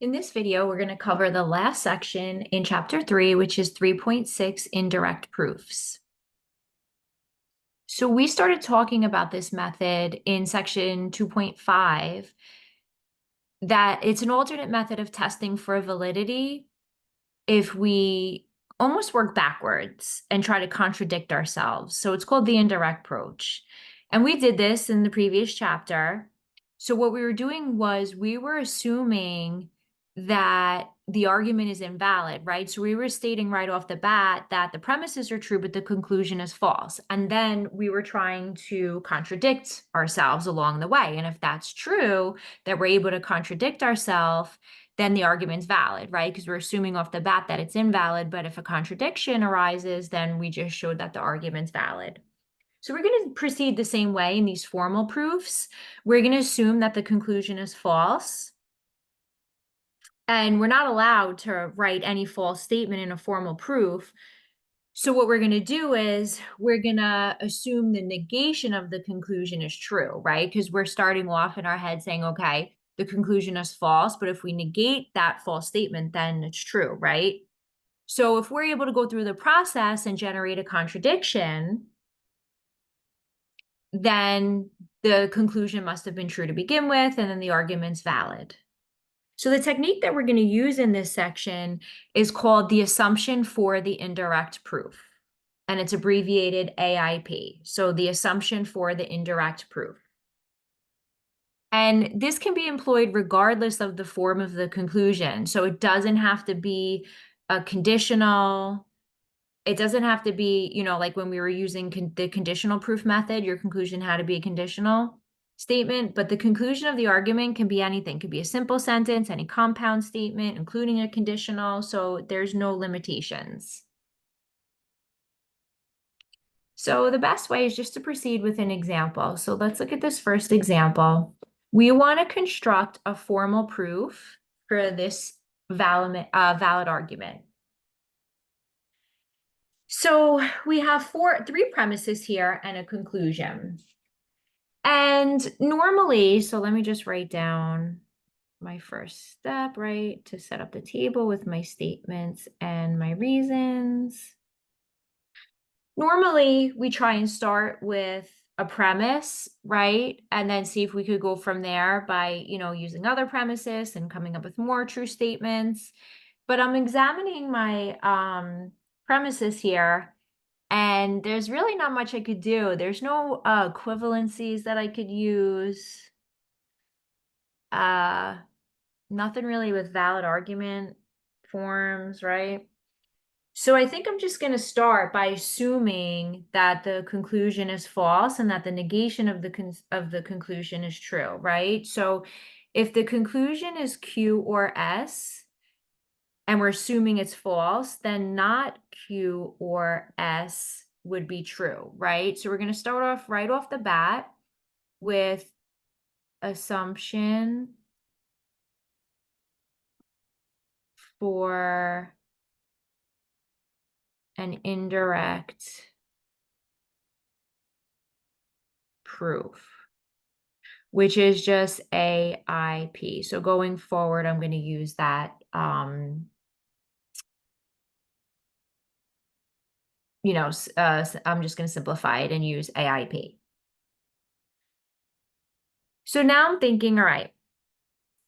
In this video, we're going to cover the last section in Chapter 3, which is 3.6 Indirect Proofs. So we started talking about this method in Section 2.5, that it's an alternate method of testing for validity if we almost work backwards and try to contradict ourselves. So it's called the indirect approach. And we did this in the previous chapter. So what we were doing was we were assuming that the argument is invalid, right? So we were stating right off the bat that the premises are true, but the conclusion is false. And then we were trying to contradict ourselves along the way. And if that's true, that we're able to contradict ourselves, then the argument's valid, right? Because we're assuming off the bat that it's invalid, but if a contradiction arises, then we just showed that the argument's valid. So we're going to proceed the same way in these formal proofs. We're going to assume that the conclusion is false. And we're not allowed to write any false statement in a formal proof. So what we're going to do is we're going to assume the negation of the conclusion is true, right? Because we're starting off in our head saying, okay, the conclusion is false, but if we negate that false statement, then it's true, right? So if we're able to go through the process and generate a contradiction, then the conclusion must have been true to begin with, and then the argument's valid. So the technique that we're going to use in this section is called the assumption for the indirect proof, and it's abbreviated AIP. So the assumption for the indirect proof. And this can be employed regardless of the form of the conclusion. So it doesn't have to be a conditional. It doesn't have to be, like when we were using the conditional proof method, your conclusion had to be a conditional statement, but the conclusion of the argument can be anything. It could be a simple sentence, any compound statement, including a conditional. So there's no limitations. So the best way is just to proceed with an example. So let's look at this first example. We want to construct a formal proof for this valid argument. So we have three premises here and a conclusion. And normally, so let me just write down my first step, right, to set up the table with my statements and my reasons. Normally, we try and start with a premise, right? And then see if we could go from there by, using other premises and coming up with more true statements. But I'm examining my premises here, and there's really not much I could do. There's no equivalencies that I could use. Nothing really with valid argument forms, right? So I think I'm just going to start by assuming that the conclusion is false and that the negation of the conclusion is true, right? So if the conclusion is Q or S, and we're assuming it's false, then not Q or S would be true, right? So we're going to start off right off the bat with assumption for an indirect proof, which is just AIP. So going forward, I'm going to use that, I'm just going to simplify it and use AIP. So now I'm thinking, all right,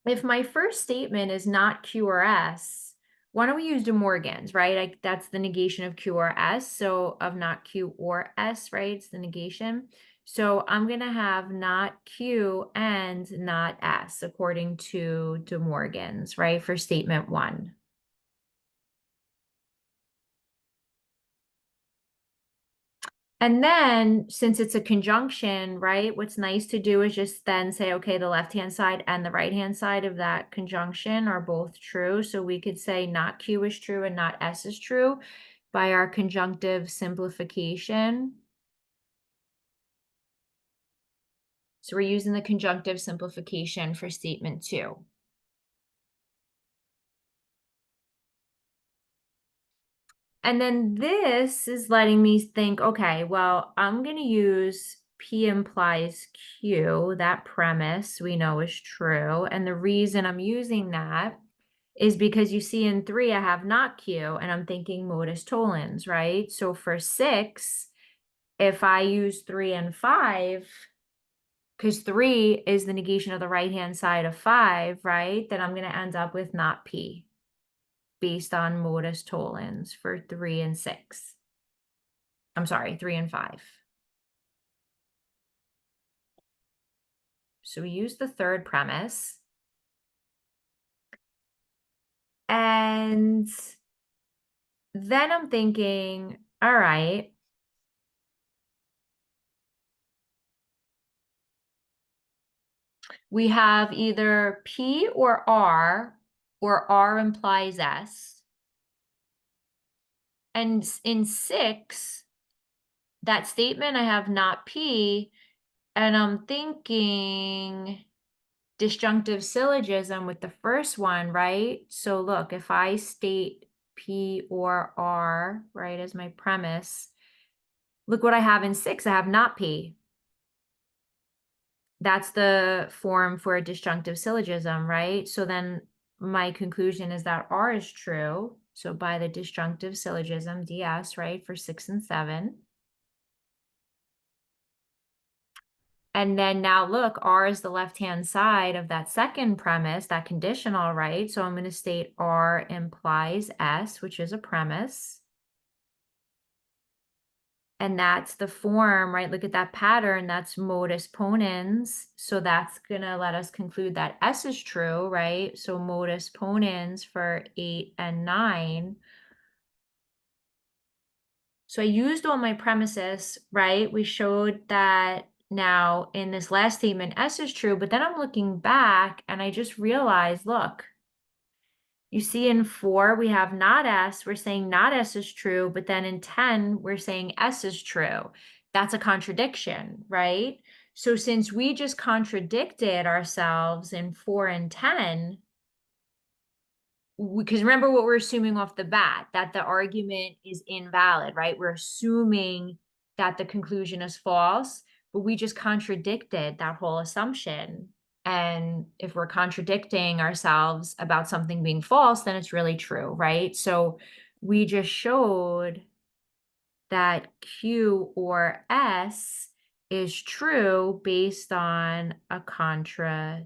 if my first statement is not Q or S, why don't we use De Morgan's, right? That's the negation of Q or S. So of not Q or S, right? It's the negation. So I'm going to have not Q and not S according to De Morgan's, right? For statement 1. And then since it's a conjunction, right, what's nice to do is just then say, okay, the left-hand side and the right-hand side of that conjunction are both true. So we could say not Q is true and not S is true by our conjunctive simplification. So we're using the conjunctive simplification for statement 2. And then this is letting me think, okay, well, I'm going to use P implies Q. That premise we know is true. And the reason I'm using that is because you see in 3, I have not Q, and I'm thinking modus tollens, right? So for 6, if I use 3 and 5, because 3 is the negation of the right-hand side of 5, right? Then I'm going to end up with not P based on modus tollens for 3 and 6. I'm sorry, 3 and 5. So we use the third premise. And then I'm thinking, all right, we have either P or R implies S. And in 6, that statement I have not P, and I'm thinking disjunctive syllogism with the first one, right? So look, if I state P or R, right, as my premise, look what I have in 6, I have not P. That's the form for a disjunctive syllogism, right? So then my conclusion is that R is true. So by the disjunctive syllogism, DS, right, for 6 and 7. And then now look, R is the left-hand side of that second premise, that conditional, right? So I'm going to state R implies S, which is a premise. And that's the form, right? Look at that pattern. That's modus ponens. So that's going to let us conclude that S is true, right? So modus ponens for 8 and 9. So I used all my premises, right? We showed that now in this last statement, S is true, but then I'm looking back and I just realized, look, you see in 4, we have not S, we're saying not S is true, but then in 10, we're saying S is true. That's a contradiction, right? So since we just contradicted ourselves in 4 and 10, because remember what we're assuming off the bat, that the argument is invalid, right? We're assuming that the conclusion is false, but we just contradicted that whole assumption. And if we're contradicting ourselves about something being false, then it's really true, right? So we just showed that Q or S is true based on a contradiction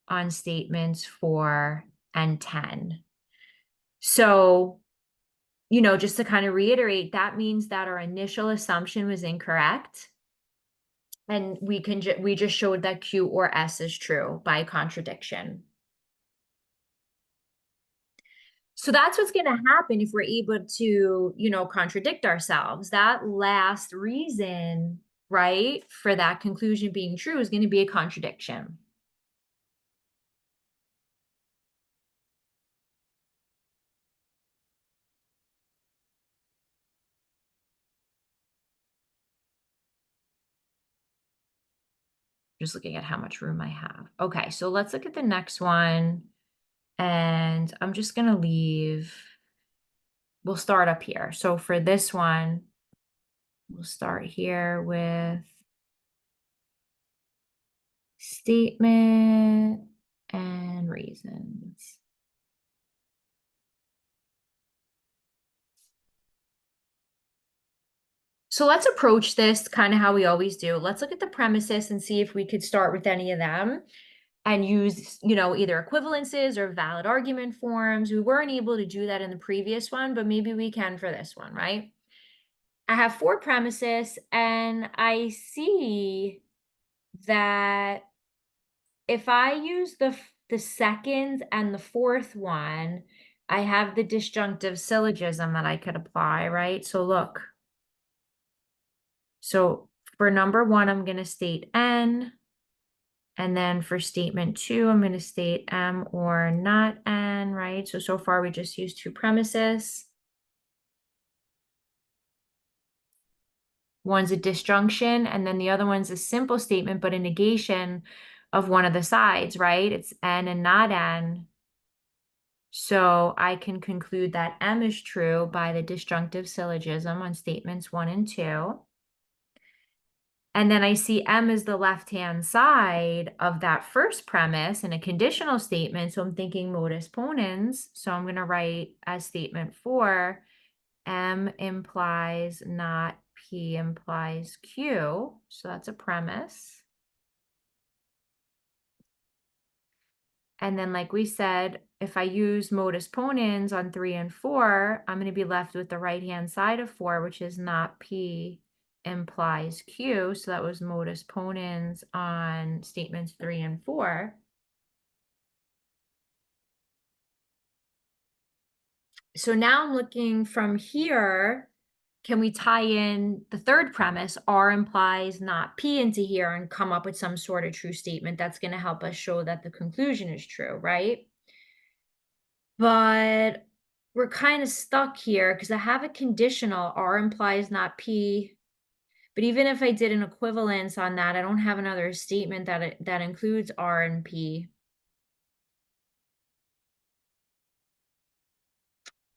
on statements 4 and 10. So, just to kind of reiterate, that means that our initial assumption was incorrect. And we just showed that Q or S is true by contradiction. So that's what's going to happen if we're able to, contradict ourselves. That last reason, right, for that conclusion being true is going to be a contradiction. Just looking at how much room I have. Okay, so let's look at the next one. And I'm just going to we'll start up here. So for this one, we'll start here with statement and reasons. So let's approach this kind of how we always do. Let's look at the premises and see if we could start with any of them and use, either equivalences or valid argument forms. We weren't able to do that in the previous one, but maybe we can for this one, right? I have 4 premises and I see that if I use the second and the fourth one, I have the disjunctive syllogism that I could apply, right? So look. So for number 1, I'm going to state N. And then for statement 2, I'm going to state M or not N, right? So far we just used 2 premises. One's a disjunction, and then the other one's a simple statement, but a negation of one of the sides, right? It's N and not N. So I can conclude that M is true by the disjunctive syllogism on statements 1 and 2. And then I see M is the left-hand side of that first premise in a conditional statement. So I'm thinking modus ponens. So I'm going to write as statement 4, M implies not P implies Q. So that's a premise. And then, like we said, if I use modus ponens on 3 and 4, I'm going to be left with the right-hand side of 4, which is not P implies Q. So that was modus ponens on statements 3 and 4. So now I'm looking from here, can we tie in the third premise, R implies not P, into here and come up with some sort of true statement that's going to help us show that the conclusion is true, right? But we're kind of stuck here because I have a conditional, R implies not P. But even if I did an equivalence on that, I don't have another statement that includes R and P.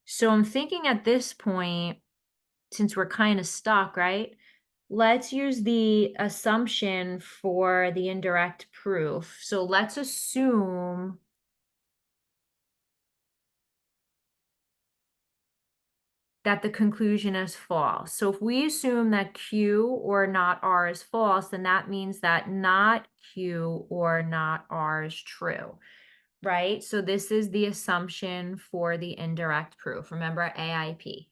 So I'm thinking at this point, since we're kind of stuck, right? Let's use the assumption for the indirect proof. So let's assume that the conclusion is false. So if we assume that Q or not R is false, then that means that not Q or not R is true, right? So this is the assumption for the indirect proof. Remember AIP.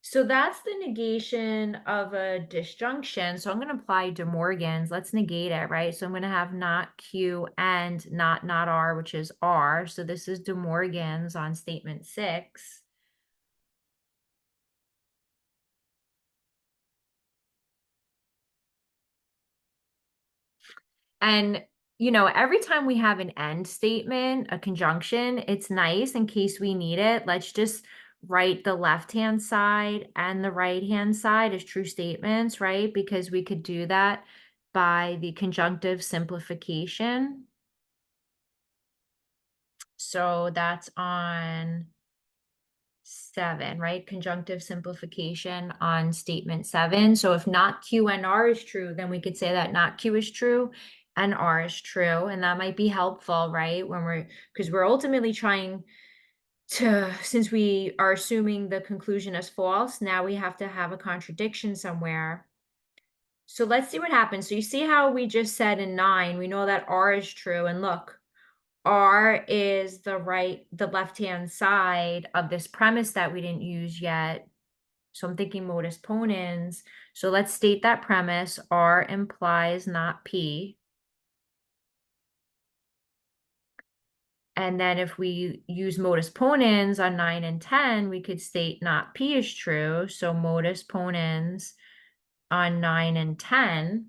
So that's the negation of a disjunction. So I'm going to apply De Morgan's. Let's negate it, right? So I'm going to have not Q and not R, which is R. So this is De Morgan's on statement 6. And, every time we have an end statement, a conjunction, it's nice in case we need it. Let's just write the left-hand side and the right-hand side as true statements, right? Because we could do that by the conjunctive simplification. So that's on 7, right? Conjunctive simplification on statement 7. So if not Q and R is true, then we could say that not Q is true and R is true. And that might be helpful, right? Because we're ultimately trying to, since we are assuming the conclusion is false, now we have to have a contradiction somewhere. So let's see what happens. So you see how we just said in 9, we know that R is true. And look, R is the left-hand side of this premise that we didn't use yet. So I'm thinking modus ponens. So let's state that premise. R implies not P. And then if we use modus ponens on 9 and 10, we could state not P is true. So modus ponens on 9 and 10.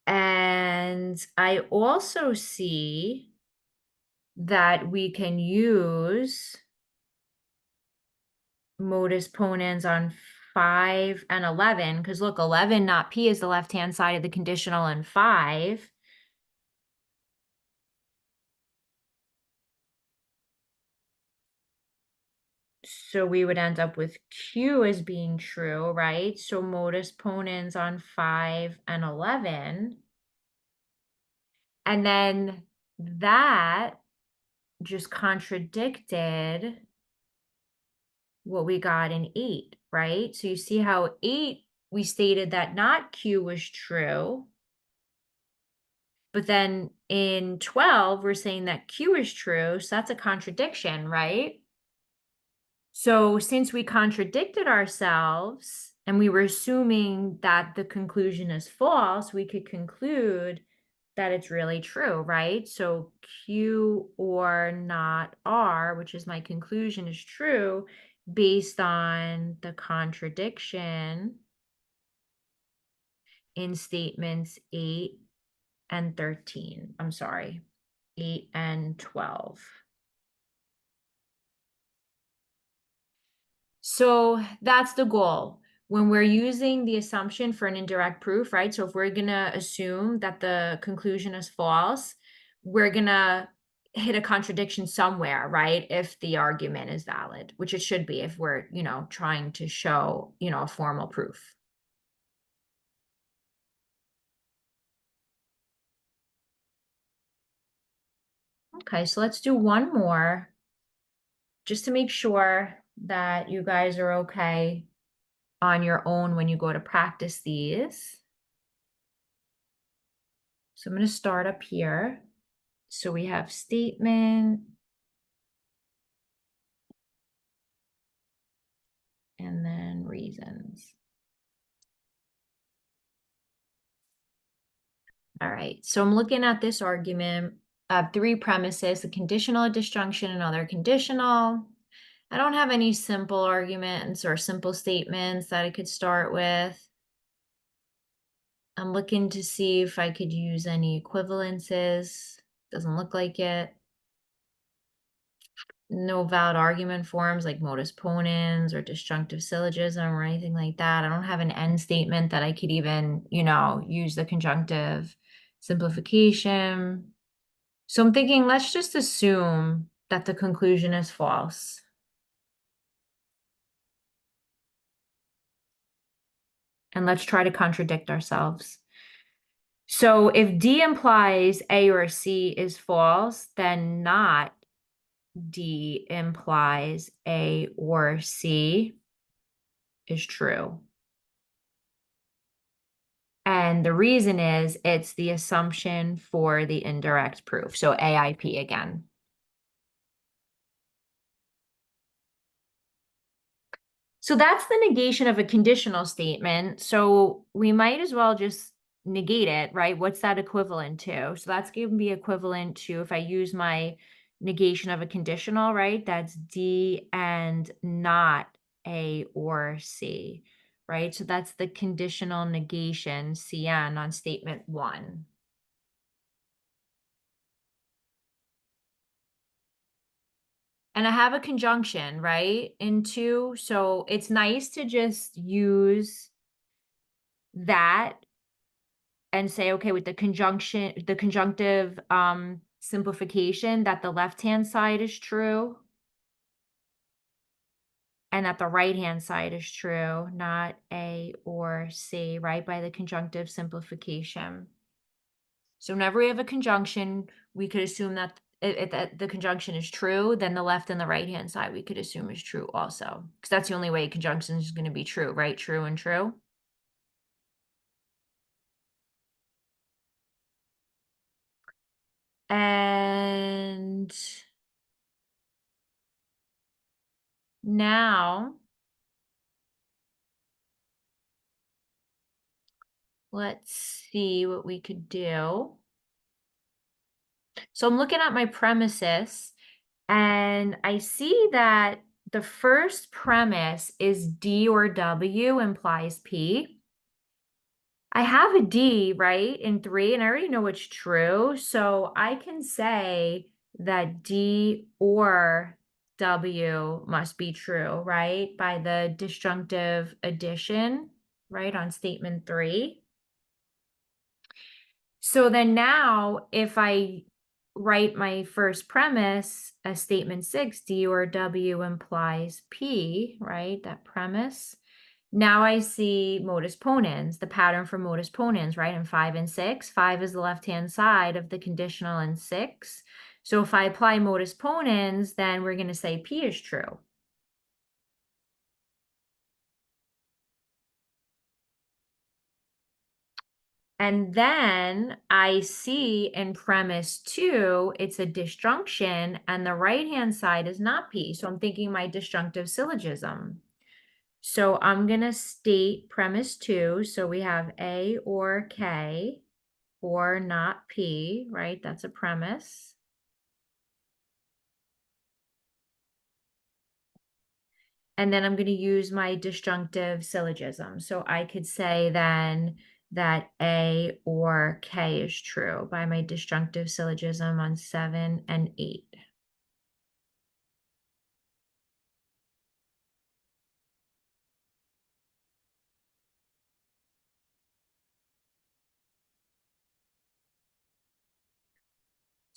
And I also see that we can use modus ponens on 5 and 11, because look, 11, not P, is the left-hand side of the conditional in 5. So we would end up with Q as being true, right? So modus ponens on 5 and 11. And then that just contradicted what we got in 8, right? So you see how 8, we stated that not Q was true. But then in 12, we're saying that Q is true. So that's a contradiction, right? So since we contradicted ourselves and we were assuming that the conclusion is false, we could conclude that it's really true, right? So Q or not R, which is my conclusion, is true based on the contradiction in statements 8 and 13. I'm sorry, 8 and 12. So that's the goal. when we're using the assumption for an indirect proof, right? So if we're gonna assume that the conclusion is false, we're gonna hit a contradiction somewhere, right? If the argument is valid, which it should be if we're, trying to show, a formal proof. Okay, so let's do one more just to make sure that you guys are okay on your own when you go to practice these. So I'm going to start up here. So we have statement and then reasons. All right, so I'm looking at this argument. I have three premises: a conditional, a disjunction, another conditional. I don't have any simple arguments or simple statements that I could start with. I'm looking to see if I could use any equivalences. Doesn't look like it. No valid argument forms like modus ponens or disjunctive syllogism or anything like that. I don't have an end statement that I could even, use the conjunctive simplification. So I'm thinking, let's just assume that the conclusion is false. And let's try to contradict ourselves. So if D implies A or C is false, then not D implies A or C is true. And the reason is it's the assumption for the indirect proof. So AIP again. So that's the negation of a conditional statement. So we might as well just negate it, right? What's that equivalent to? So that's going to be equivalent to, if I use my negation of a conditional, right? That's D and not A or C, right? So that's the conditional negation, CN, on statement 1. And I have a conjunction, right, in 2. So it's nice to just use that and say, okay, with the conjunctive simplification, that the left-hand side is true and that the right-hand side is true, not A or C, right, by the conjunctive simplification. So whenever we have a conjunction, we could assume that if the conjunction is true, then the left and the right-hand side we could assume is true also. Because that's the only way conjunction is going to be true, right? True and true. And now let's see what we could do. So I'm looking at my premises and I see that the first premise is D or W implies P. I have a D, right, in 3, and I already know it's true. So I can say that D or W must be true, right, by the disjunctive addition, right, on statement 3. So then now if I write my first premise as statement 6, D or W implies P, right, that premise. Now I see modus ponens, the pattern for modus ponens, right, in 5 and 6. 5 is the left-hand side of the conditional in 6. So if I apply modus ponens, then we're going to say P is true. And then I see in premise 2, it's a disjunction, and the right-hand side is not P. So I'm thinking my disjunctive syllogism. So I'm going to state premise 2. So we have A or K or not P, right? That's a premise. And then I'm going to use my disjunctive syllogism. So I could say then that A or K is true by my disjunctive syllogism on 7 and 8.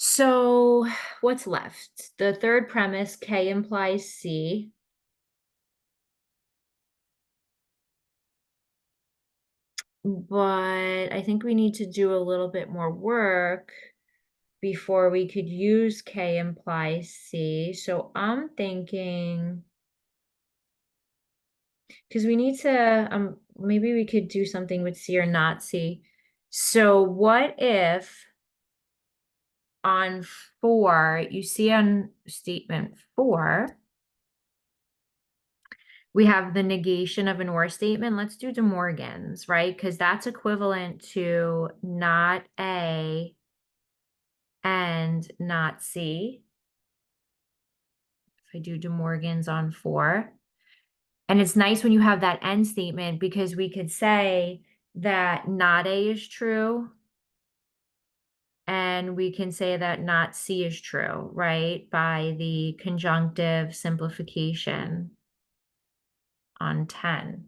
So what's left? The third premise, K implies C. But I think we need to do a little bit more work before we could use K implies C. So I'm thinking, because we need to, maybe we could do something with C or not C. So what if on 4, you see on statement 4, we have the negation of an or statement. Let's do De Morgan's, right? Because that's equivalent to not A and not C. If I do De Morgan's on 4. And it's nice when you have that end statement because we could say that not A is true and we can say that not C is true, right? By the conjunctive simplification on 10.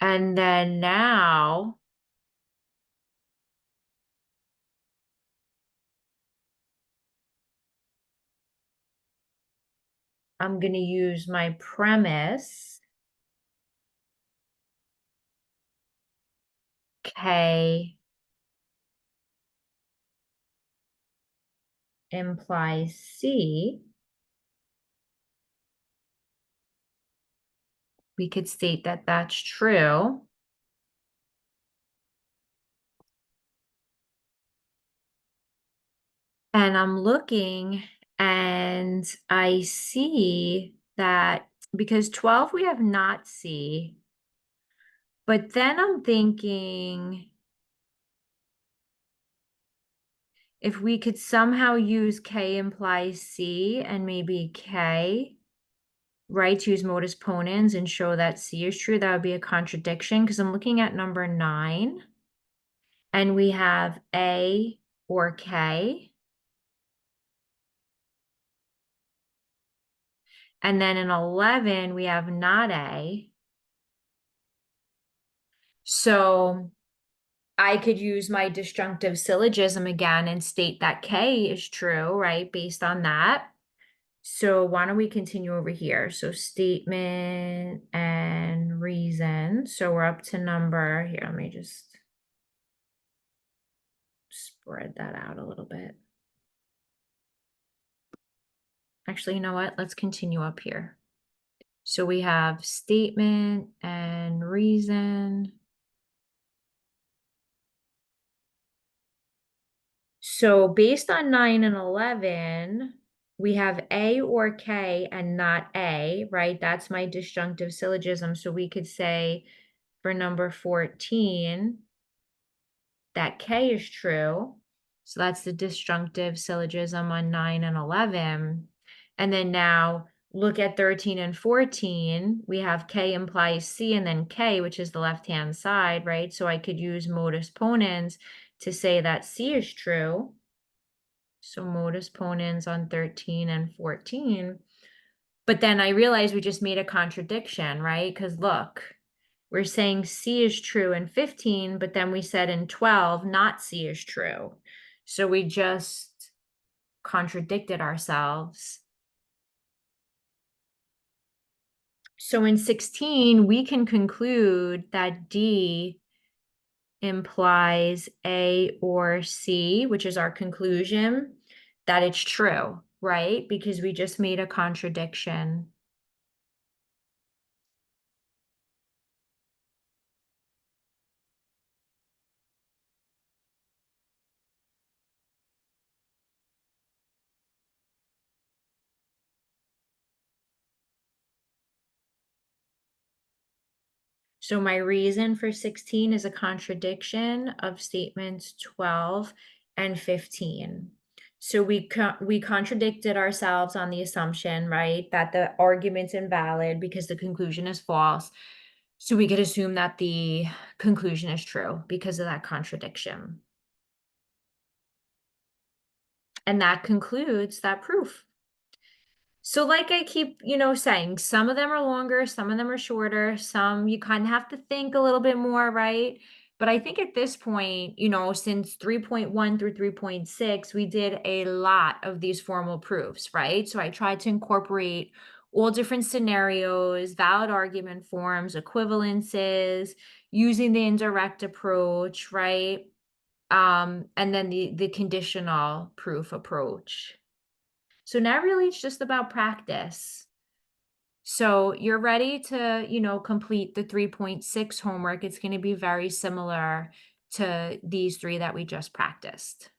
And then now I'm going to use my premise K implies C. We could state that that's true. And I'm looking and I see that because 12 we have not C, but then I'm thinking if we could somehow use K implies C and maybe K, right, to use modus ponens and show that C is true, that would be a contradiction because I'm looking at number 9 and we have A or K. And then in 11, we have not A. So I could use my disjunctive syllogism again and state that K is true, right, based on that. So why don't we continue over here? So statement and reason. So we're up to number, here, let me just spread that out a little bit. Actually, you know what? Let's continue up here. So we have statement and reason. So based on 9 and 11, we have A or K and not A, right? That's my disjunctive syllogism. So we could say for number 14 that K is true. So that's the disjunctive syllogism on 9 and 11. And then now look at 13 and 14. We have K implies C and then K, which is the left-hand side, right? So I could use modus ponens to say that C is true. So modus ponens on 13 and 14. But then I realized we just made a contradiction, right? Because look, we're saying C is true in 15, but then we said in 12, not C is true. So we just contradicted ourselves. So in 16, we can conclude that D implies A or C, which is our conclusion, that it's true, right? Because we just made a contradiction. So my reason for 16 is a contradiction of statements 12 and 15. So we contradicted ourselves on the assumption, right, that the argument's invalid because the conclusion is false. So we could assume that the conclusion is true because of that contradiction. And that concludes that proof. So like I keep, saying, some of them are longer, some of them are shorter, some you kind of have to think a little bit more, right? But I think at this point, since 3.1 through 3.6, we did a lot of these formal proofs, right? So I tried to incorporate all different scenarios, valid argument forms, equivalences, using the indirect approach, right? And then the conditional proof approach. So now really it's just about practice. So you're ready to, complete the 3.6 homework. It's going to be very similar to these three that we just practiced.